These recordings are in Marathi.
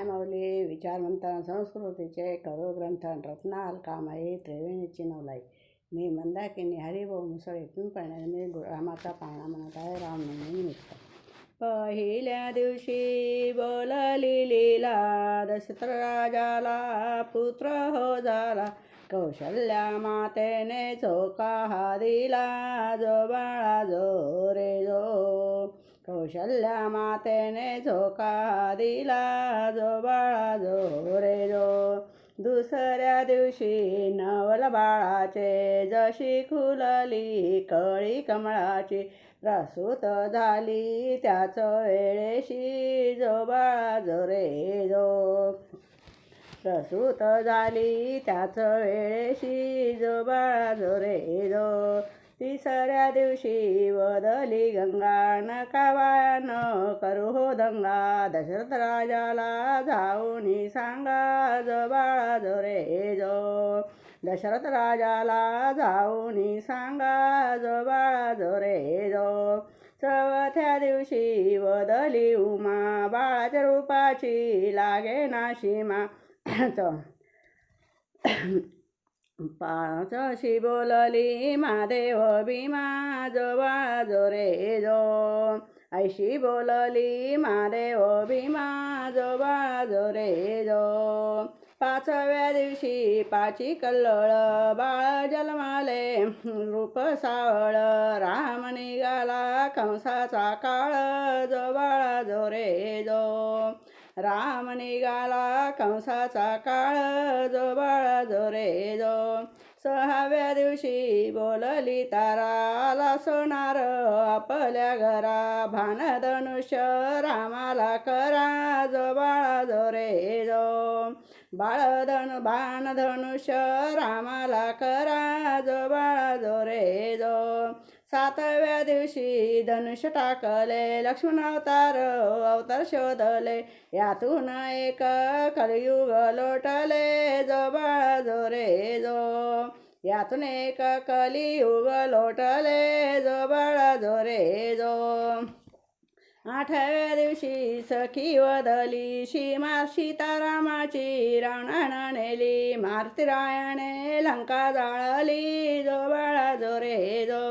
माऊली विचारमंथन संस्कृतीचे करो ग्रंथन रत्नाल कामाई त्रिवेणीची नवलाई. मी मंदाकिनी हरिभाऊ मुसळे पिंपळणे मी रामाचा पाळणा म्हणत आहे रामनवमी निमित्त. पहिल्या दिवशी बोलली लीला दशरथ राजाला पुत्र हो झाला. कौशल्या मातेने चोका हा दिला जो बाळा जो रे जो. कौशल्या मातेने झोका दिला जो बाळा जो रे जो. दुसऱ्या दिवशी नवल बाळाचे जशी खुलली कळी कमळाची प्रसूत झाली त्याच वेळेशी जो बाळा जो रे जो. प्रसूत झाली त्याच वेळेशी जो बाळा जो रे जो. तिसऱ्या दिवशी वदली गंगा नकावान करू हो दंगा. दशरथ राजाला जाऊनी सांगा जो बाळा जो रे जो. दशरथ राजाला जाऊनी सांगा जो बाळा जो रे जो. चौथ्या दिवशी वदली उमा बाळाच्या रूपाची लागे ना सीमा. पाचशी बोलली महादेव भीमा जो बाळा जो रे जो. ऐशी बोलली महादेव भीमा जो बाळा जो रे जो. पाचव्या दिवशी पाची कल्लोळ बाळ जन्माले रूप सावळ. राम निघाला कंसाचा काळ जो बाळा जो रे जो. राम निघाला कंसाचा काळ जो बाळा जो रे जो. सहाव्या दिवशी बोलली तारा सोनार आपल्या घरा. भानधनुष्य रामाला करा जो बाळा जो रे जो. भानधनुष्य रामाला करा जो बाळा जो रे जो. सातव्या दिवशी धनुष्य टाकले लक्ष्मण अवतार शोधले. यातून एक कलियुग लोटले जो बाळा जो रे जो. यातून एक कलियुग लोटले जो बाळा जो रे जो. आठव्या दिवशी सखी वदली सीतारामाची रावणानं नेली. मारुतीरायाने लंका जाळली जो बाळा जो रे जो.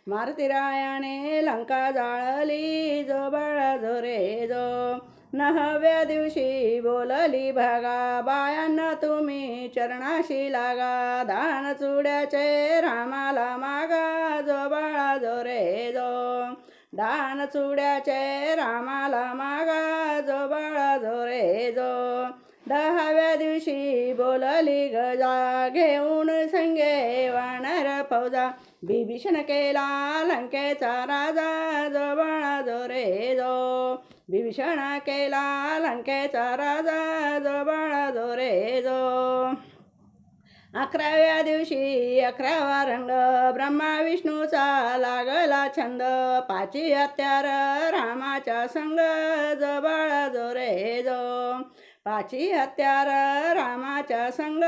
मारुतीरायाने लंका जाळली जो बाळा जो रे जो. नवव्या दिवशी बोलली भागा बायांना तुम्ही चरणाशी लागा. दान चुड्याचे रामाला मागा जो बाळा जो रे जो. दान चुड्याचे रामाला मागा जो बाळा जो रे जो. दहाव्या दिवशी बोलली गजा घेऊन संगे वानर फौजा. बिभीषण केला लंकेचा राजा जो बाळा जो रे जो. बिभीषण केला लंकेचा राजा जो बाळा जो रे जो. अकराव्या दिवशी 11वा रंग ब्रह्मा विष्णूचा लागला छंद. पाची हत्यार रामाच्या संग जो बाळा जो रे जो. पाची हत्यार रामाच्या संग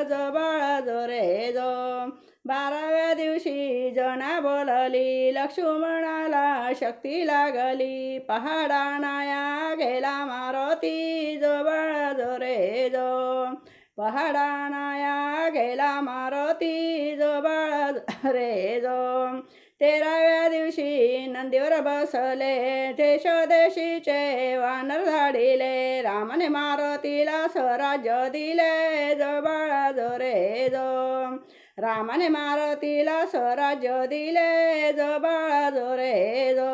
जो बाळा जो रे जो. 12व्या दिवशी जना बोलली लक्ष्मणाला शक्ती लागली. पहाडानाया गेला मारुती जो बाळा जो रे जो. पहाडानाया गेला मारुती जो बाळा जो रे जो. 13व्या दिवशी नंदीवर बसले देशोदेशीचे वानर धाडिले. रामाने मारुतीला स्वराज्य दिले जो बाळा जो रे जो. रामाने मारुतीला स्वराज्य दिले जो बाळा जो रे जो.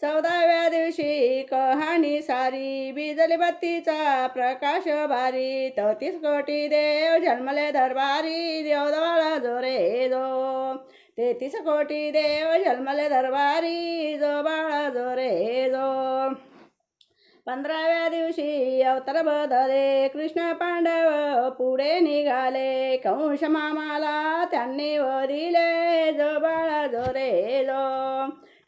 14व्या दिवशी कहाणी सारी बिजली बत्तीचा प्रकाश भारी. 33 कोटी देव जन्मले दरबारी देव बाळा जो रे जो. 33 कोटी देव जन्मले दरबारी जो बाळा जो रे जो. 15व्या दिवशी अवतार बदले कृष्ण पांडव पुढे निघाले. कंस मामाला त्यांनी वदिले जो बाळा जो रे जो.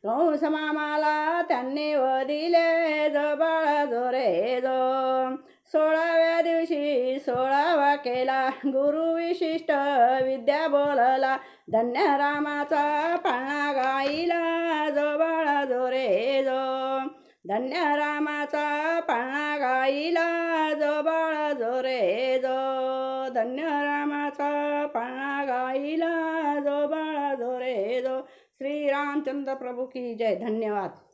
कंस मामाला त्यांनी वदिले जो बाळा जो रे जो. 16व्या दिवशी 16वा केला गुरु विशिष्ट विद्या बोलला. धन्य रामाचा पाळणा गाईला जो बाळा जो रे जो. धन्य रामाचा पाळणा गाईला जो बाळा जो रे जो. धन्य रामाचा पाळणा गाईला जो बाळा जो रे जो. श्री रामचंद्र प्रभु की जय. धन्यवाद.